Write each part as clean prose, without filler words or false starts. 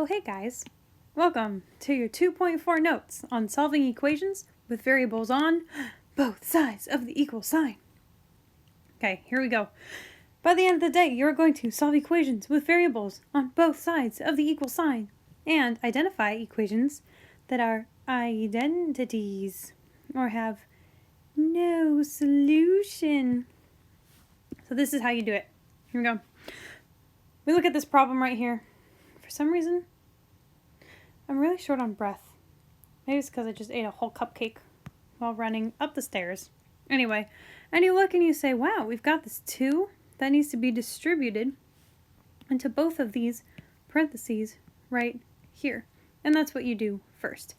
So hey guys, welcome to your 2.4 notes on solving equations with variables on both sides of the equal sign. Okay, here we go. By the end of the day, you're going to solve equations with variables on both sides of the equal sign and identify equations that are identities or have no solution. So this is how you do it. Here we go. We look at this problem right here. For some reason, I'm really short on breath. Maybe it's because I just ate a whole cupcake while running up the stairs. Anyway, and you look and you say, wow, we've got this 2 that needs to be distributed into both of these parentheses right here. And that's what you do first.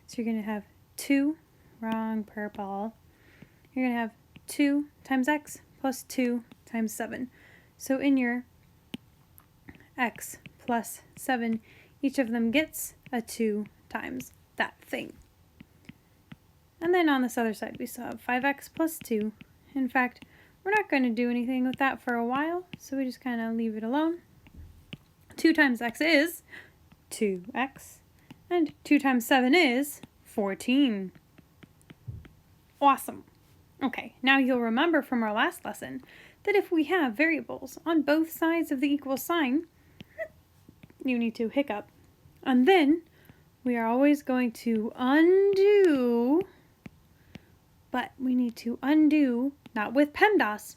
So you're going to have 2, wrong purple. You're going to have 2 times x plus 2 times 7. So in your x plus 7, each of them gets a 2 times that thing. And then on this other side, we still have 5x plus 2. In fact, we're not going to do anything with that for a while, so we just kind of leave it alone. 2 times x is 2x, and 2 times 7 is 14. Awesome. Okay, now you'll remember from our last lesson that if we have variables on both sides of the equal sign, you need to hiccup. And then we are always going to undo, but we need to undo not with PEMDAS,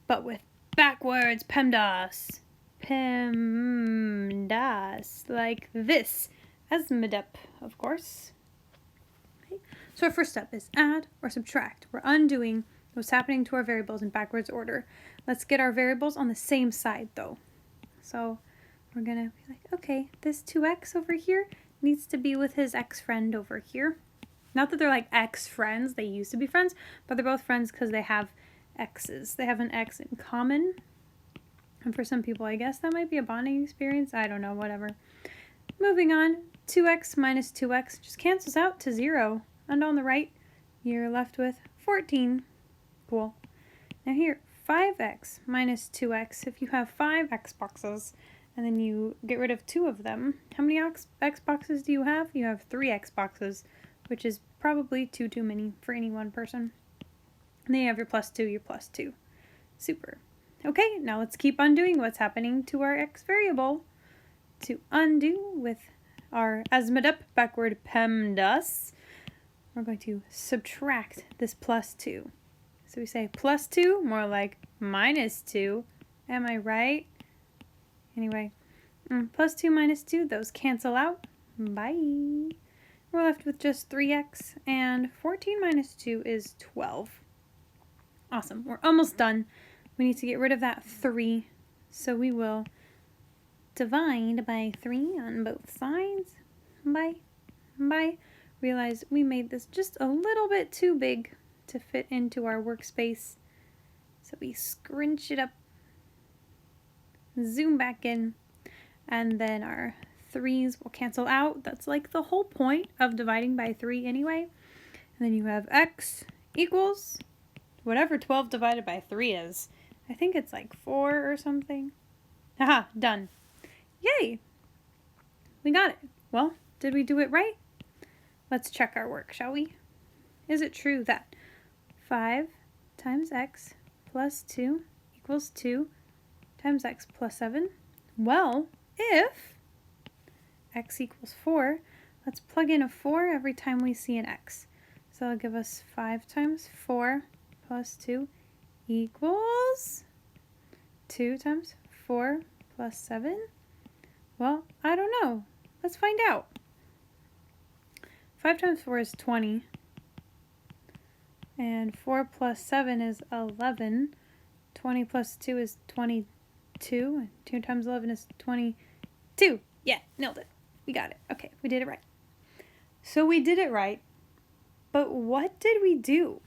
but with backwards PEMDAS. PEMDAS, like this, as MDEP, of course. Okay. So our first step is add or subtract. We're undoing what's happening to our variables in backwards order. Let's get our variables on the same side, though. So we're going to be like, okay, this 2x over here needs to be with his ex-friend over here. Not that they're like ex-friends, they used to be friends, but they're both friends because they have x's. They have an x in common. And for some people, I guess that might be a bonding experience. I don't know, whatever. Moving on, 2x minus 2x just cancels out to 0. And on the right, you're left with 14. Cool. Now here, 5x minus 2x, if you have 5 x boxes, and then you get rid of 2 of them, how many x boxes do you have? You have 3 x boxes, which is probably too many for any one person. And then you have your plus 2, your plus 2. Super. Okay, now let's keep undoing what's happening to our x variable. To undo with our ASMEDUP backward PEMDAS, we're going to subtract this plus 2. So we say plus 2, more like minus 2. Am I right? Anyway, plus 2 minus 2, those cancel out. Bye. We're left with just 3x, and 14 minus 2 is 12. Awesome. We're almost done. We need to get rid of that 3, so we will divide by 3 on both sides. Bye. Realize we made this just a little bit too big to fit into our workspace, so we scrunch it up, zoom back in, and then our 3's will cancel out. That's like the whole point of dividing by 3 anyway. And then you have x equals whatever 12 divided by 3 is. I think it's like 4 or something. Haha, done. Yay! We got it. Well, did we do it right? Let's check our work, shall we? Is it true that 5 times x plus 2 equals 2 times x plus 7? Well, if x equals 4, let's plug in a 4 every time we see an x. So it'll give us 5 times 4 plus 2 equals 2 times 4 plus 7? Well, I don't know. Let's find out. 5 times 4 is 20. And 4 plus 7 is 11. 20 plus 2 is 22. And 2 times 11 is 22. Yeah, nailed it. We got it. Okay, we did it right. So we did it right. But what did we do?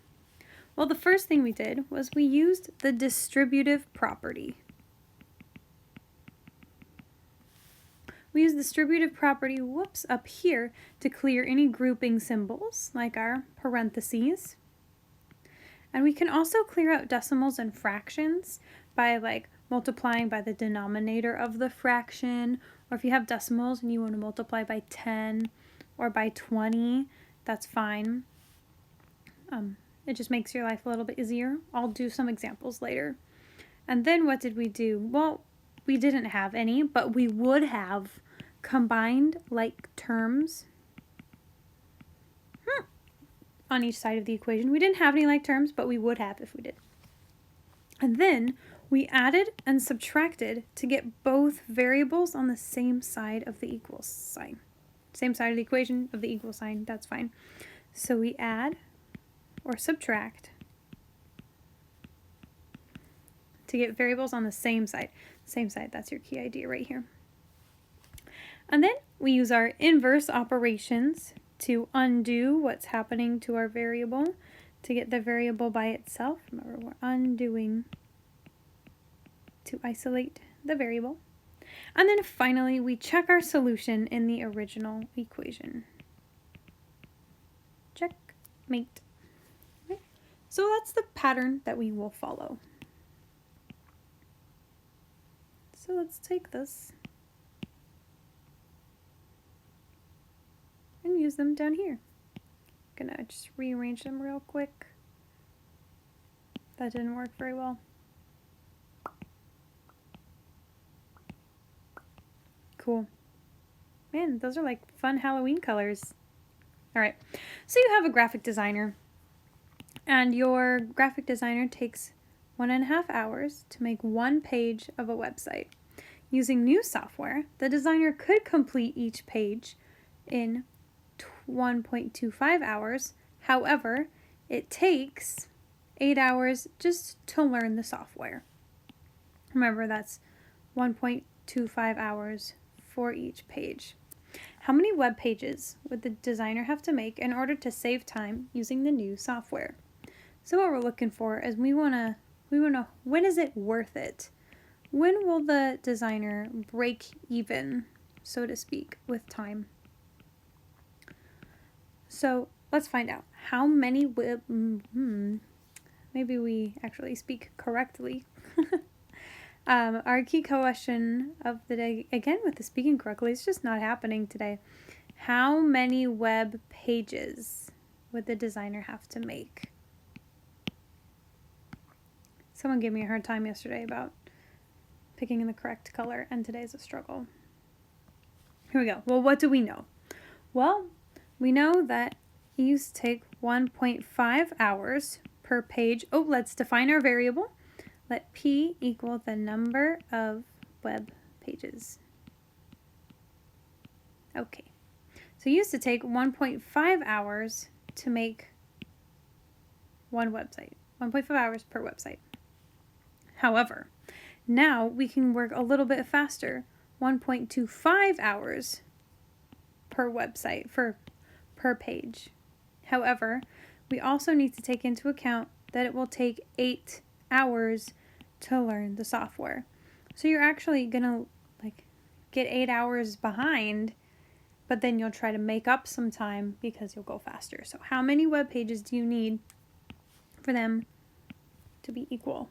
Well, the first thing we did was we used the distributive property. We use the distributive property, up here to clear any grouping symbols, like our parentheses. And we can also clear out decimals and fractions by like multiplying by the denominator of the fraction, or if you have decimals and you want to multiply by 10 or by 20, that's fine. It just makes your life a little bit easier. I'll do some examples later. And then what did we do? Well, we didn't have any, but we would have combined like terms on each side of the equation. We didn't have any like terms, but we would have if we did. And then we added and subtracted to get both variables on the same side of the equal sign. Same side of the equation of the equal sign, that's fine. So we add or subtract to get variables on the same side. Same side, that's your key idea right here. And then we use our inverse operations to undo what's happening to our variable to get the variable by itself. Remember, we're undoing to isolate the variable. And then finally, we check our solution in the original equation. Checkmate. Okay. So that's the pattern that we will follow. So let's take this and use them down here. Gonna just rearrange them real quick. That didn't work very well. Cool. Man, those are like fun Halloween colors. All right, so you have a graphic designer, and your graphic designer takes 1.5 hours to make one page of a website. Using new software, the designer could complete each page in 1.25 hours. However, it takes 8 hours just to learn the software. Remember, that's 1.25 hours for each page. How many web pages would the designer have to make in order to save time using the new software? So what we're looking for is we want to when is it worth it? When will the designer break even, so to speak, with time? So let's find out how many maybe we actually speak correctly. Our key question of the day, again with the speaking correctly, it's just not happening today. How many web pages would the designer have to make? Someone gave me a hard time yesterday about picking the correct color, and today's a struggle. Here we go. Well, what do we know? Well, we know that it used to take 1.5 hours per page. Oh, let's define our variable. Let P equal the number of web pages. Okay, so it used to take 1.5 hours to make one website. 1.5 hours per website. However, now we can work a little bit faster. 1.25 hours per website, per page. However, we also need to take into account that it will take 8 hours to learn the software. So you're actually gonna get 8 hours behind, but then you'll try to make up some time because you'll go faster. So how many web pages do you need for them to be equal?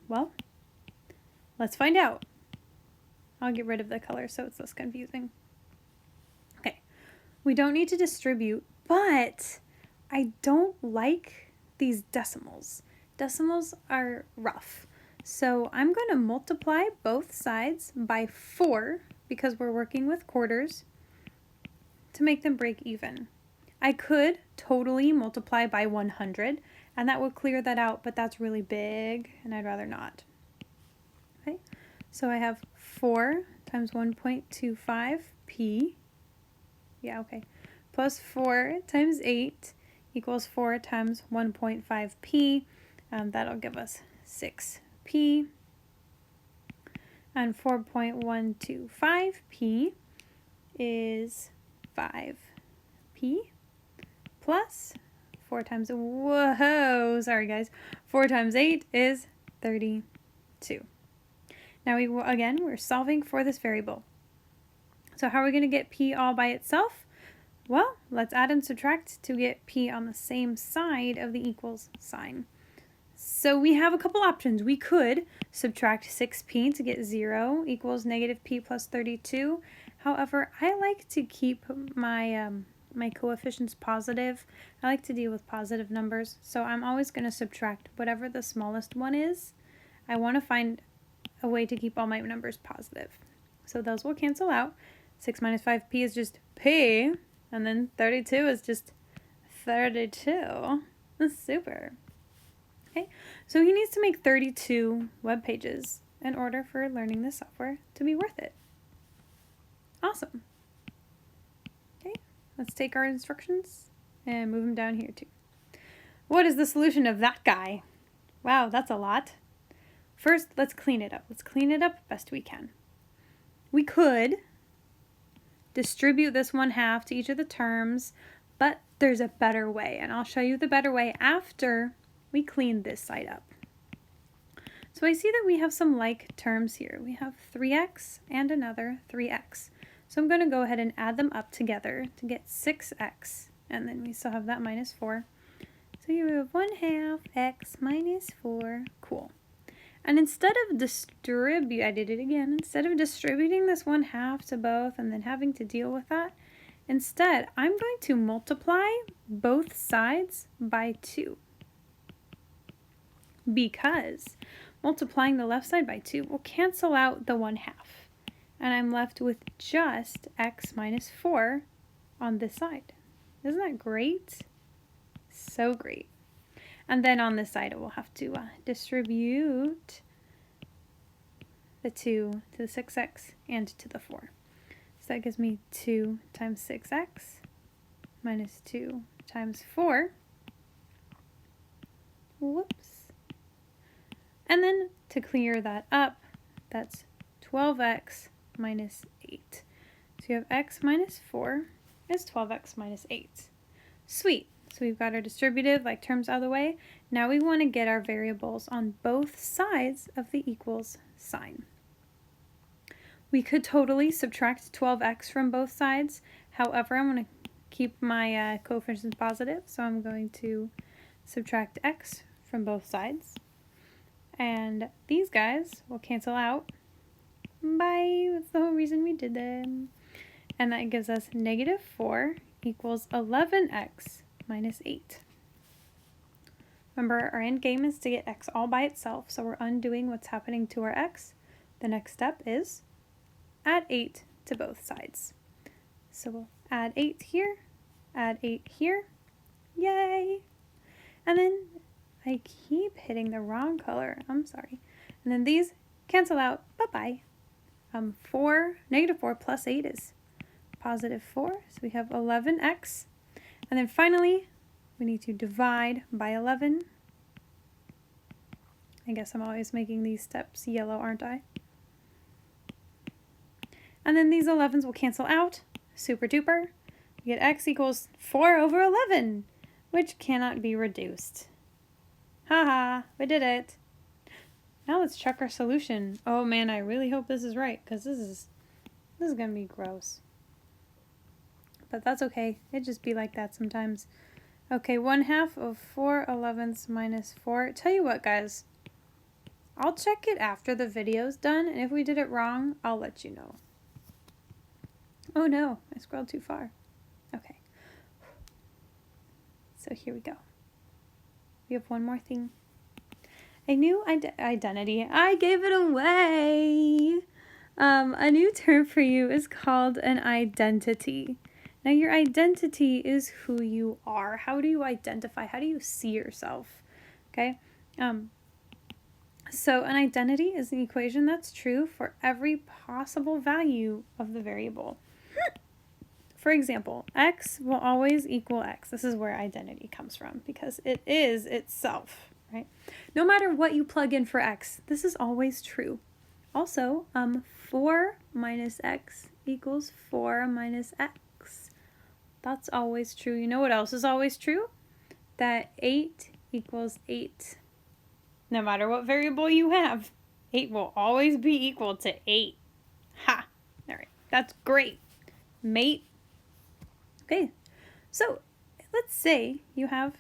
Well, let's find out. I'll get rid of the color so it's less confusing. Okay, we don't need to distribute, but I don't like these decimals. Decimals are rough. So I'm going to multiply both sides by 4 because we're working with quarters to make them break even. I could totally multiply by 100 and that would clear that out, but that's really big and I'd rather not. Okay, so I have 4 times 1.25p, yeah, okay, plus 4 times 8 equals 4 times 1.5p. That'll give us 6p. And 4.125p is 5p plus 4 times, whoa, sorry guys, 4 times 8 is 32. Now we're solving for this variable. So how are we going to get p all by itself? Well, let's add and subtract to get p on the same side of the equals sign. So we have a couple options. We could subtract 6p to get 0 equals negative p plus 32. However, I like to keep my my coefficients positive. I like to deal with positive numbers, so I'm always going to subtract whatever the smallest one is. I want to find a way to keep all my numbers positive. So those will cancel out. 6 minus 5p is just p, and then 32 is just 32. That's super. Okay, so he needs to make 32 web pages in order for learning this software to be worth it. Awesome. Okay, let's take our instructions and move them down here too. What is the solution of that guy? Wow, that's a lot. First, let's clean it up. Let's clean it up best we can. We could distribute this 1/2 to each of the terms, but there's a better way, and I'll show you the better way after we clean this side up. So I see that we have some like terms here. We have 3x and another 3x. So I'm going to go ahead and add them up together to get 6x, and then we still have that minus 4. So you have 1/2 x minus 4. Cool. And instead of instead of distributing this 1/2 to both and then having to deal with that, instead I'm going to multiply both sides by 2. Because multiplying the left side by 2 will cancel out the 1/2. And I'm left with just x minus 4 on this side. Isn't that great? So great. And then on this side, it will have to distribute the 2 to the 6x and to the 4. So that gives me 2 times 6x minus 2 times 4. Whoops. And then to clear that up, that's 12x minus 8. So you have x minus 4 is 12x minus 8. Sweet. So we've got our distributive like terms out of the way. Now we want to get our variables on both sides of the equals sign. We could totally subtract 12x from both sides. However, I'm going to keep my coefficients positive, so I'm going to subtract x from both sides. And these guys will cancel out. Bye. That's the whole reason we did them. And that gives us negative 4 equals 11x minus 8. Remember, our end game is to get x all by itself, so we're undoing what's happening to our x. The next step is add 8 to both sides. So we'll add 8 here, add 8 here. Yay! And then I keep hitting the wrong color. I'm sorry. And then these cancel out. Bye-bye. Negative 4 plus 8 is positive 4. So we have 11x. And then finally, we need to divide by 11. I guess I'm always making these steps yellow, aren't I? And then these 11s will cancel out. Super duper. You get x equals 4 over 11, which cannot be reduced. Haha, we did it. Now let's check our solution. Oh man, I really hope this is right, because this is going to be gross. But that's okay. It just be like that sometimes. Okay, 1/2 of 4/11 minus 4. Tell you what, guys. I'll check it after the video's done, and if we did it wrong, I'll let you know. Oh no, I scrolled too far. Okay. So here we go. We have one more thing. A new identity. I gave it away. A new term for you is called an identity. Now, your identity is who you are. How do you identify? How do you see yourself? Okay. So an identity is an equation that's true for every possible value of the variable. For example, x will always equal x. This is where identity comes from because it is itself, right? No matter what you plug in for x, this is always true. Also, 4 minus x equals 4 minus x. That's always true. You know what else is always true? That 8 equals 8. No matter what variable you have, 8 will always be equal to 8. Ha! All right, that's great. Mate. Okay, so let's say you have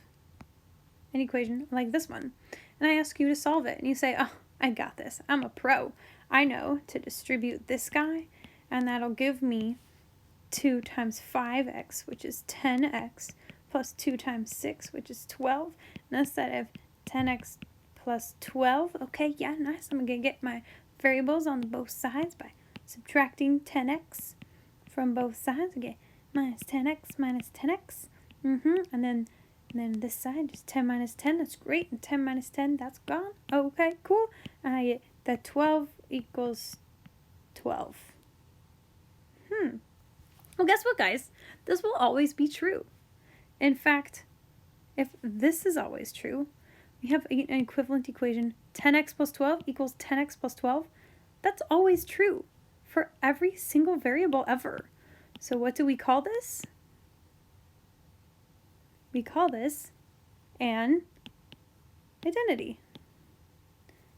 an equation like this one. and I ask you to solve it. And you say, oh, I got this. I'm a pro. I know to distribute this guy, and that'll give me 2 times 5x, which is 10x, plus 2 times 6, which is 12. And instead of 10x plus 12, okay, yeah, nice. I'm going to get my variables on both sides by subtracting 10x from both sides. I get minus 10x minus 10x. And then this side is 10 minus 10. That's great. And 10 minus 10, that's gone. Okay, cool. And I get that 12 equals 12. Well, guess what, guys? This will always be true. In fact, if this is always true, we have an equivalent equation, 10x plus 12 equals 10x plus 12. That's always true for every single variable ever. So what do we call this? We call this an identity.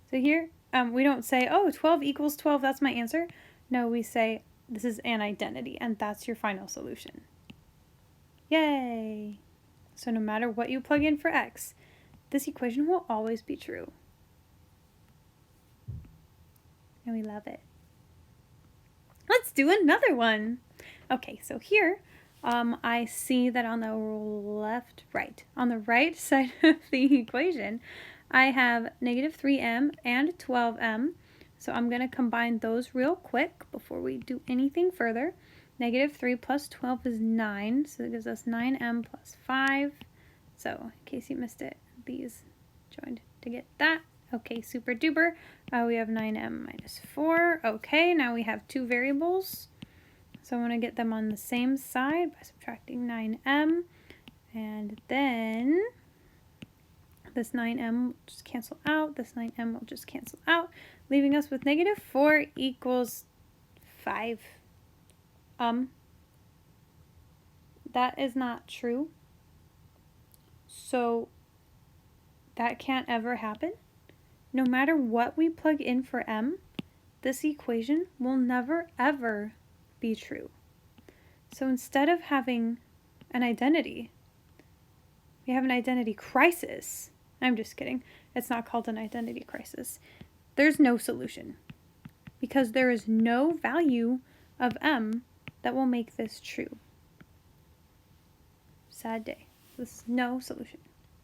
So here, we don't say, oh, 12 equals 12, that's my answer. No, we say this is an identity, and that's your final solution. Yay! So no matter what you plug in for x, this equation will always be true. And we love it. Let's do another one. Okay, so here, I see that on the on the right side of the equation, I have negative 3m and 12m. So I'm going to combine those real quick before we do anything further. Negative 3 plus 12 is 9, so it gives us 9m plus 5. So in case you missed it, these joined to get that. Okay, super duper. We have 9m minus 4. Okay, now we have two variables. So I want to get them on the same side by subtracting 9m. And then this 9m will just cancel out. This 9m will just cancel out, leaving us with negative 4 equals 5. That is not true. So that can't ever happen. No matter what we plug in for m, this equation will never ever be true. So instead of having an identity, we have an identity crisis. I'm just kidding. It's not called an identity crisis. There's no solution because there is no value of m that will make this true. Sad day. There's no solution.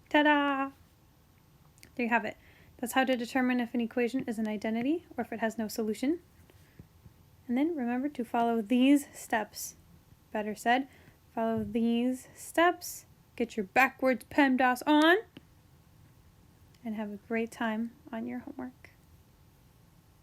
Ta-da! There you have it. That's how to determine if an equation is an identity or if it has no solution. And then remember to follow these steps. Better said, follow these steps. Get your backwards PEMDAS on. And have a great time on your homework.